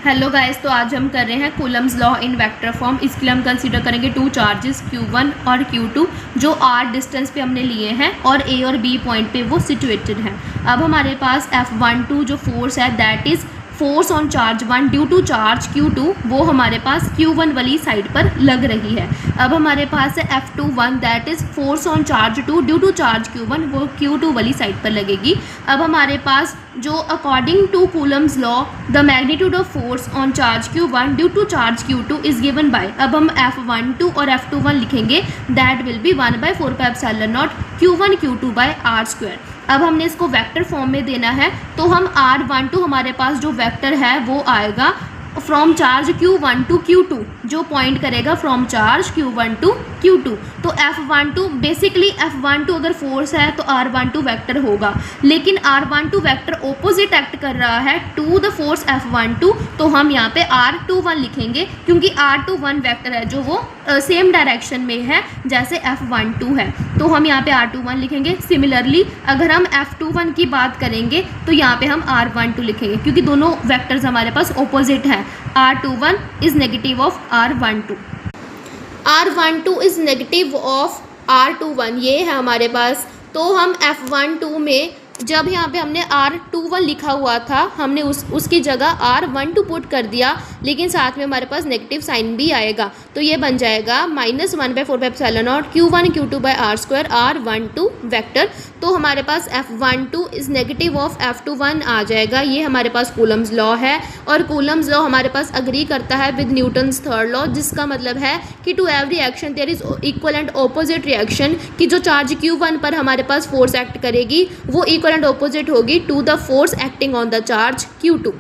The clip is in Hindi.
हेलो गाइस, तो आज हम कर रहे हैं Coulomb's law in vector form. इसके लिए हम कंसीडर करेंगे टू चार्जेस Q1 और Q2 जो r डिस्टेंस पे हमने लिए हैं और A और B पॉइंट पे वो सिचुएटेड हैं। अब हमारे पास F12 जो फोर्स है that is force on charge 1 due to charge Q2 वो हमारे पास Q1 वाली साइड पर लग रही है। अब हमारे पास है F21 that is force on charge 2 due to charge Q1 वो Q2 वाली साइड पर लगेगी। अब हमारे पास जो according to Coulomb's law the magnitude of force on charge Q1 due to charge Q2 is given by, अब हम F12 और F21 लिखेंगे that will be 1/4πε0 Q1 Q2 bye r²। अब हमने इसको वेक्टर फॉर्म में देना है तो हम r12 हमारे पास जो वेक्टर है वो आएगा from charge Q1 to Q2 जो पॉइंट करेगा from charge Q1 to Q2। तो F12 बेसिकली F12 अगर फोर्स है तो R12 वेक्टर होगा, लेकिन R12 वेक्टर ऑपोजिट एक्ट कर रहा है टू द फोर्स F12, तो हम यहाँ पे R21 लिखेंगे क्योंकि R21 वेक्टर है जो वो सेम डायरेक्शन में है जैसे F12 है, तो हम यहाँ पे R21 लिखेंगे। सिमिलरली अगर हम F21 की बात करेंगे तो यहाँ पे हम R12 लिखेंगे क्योंकि दोनों वेक्टर्स हमारे पास ऑपोजिट हैं। R21 is negative of R12, R12 is negative of R21 ये है हमारे पास। तो हम F12 में जब यहाँ पे हमने R21 लिखा हुआ था हमने उसकी जगह R12 पुट कर दिया, लेकिन साथ में हमारे पास नेगेटिव साइन भी आएगा, तो ये बन जाएगा -1/4πε0 Q1 Q2 bye r² R12 vector. तो हमारे पास F12 is negative of F21 आ जाएगा। ये हमारे पास कूलम्स लॉ है और कूलम्स लॉ हमारे पास अग्री करता है विद न्यूटन्स थर्ड लॉ, जिसका मतलब है कि to every action there is equal and opposite reaction, कि जो चार्ज Q1 पर हमारे पास फोर्स एक्ट करेगी वो इक्वल एंड ऑपोजिट होगी to the force acting on the charge Q2।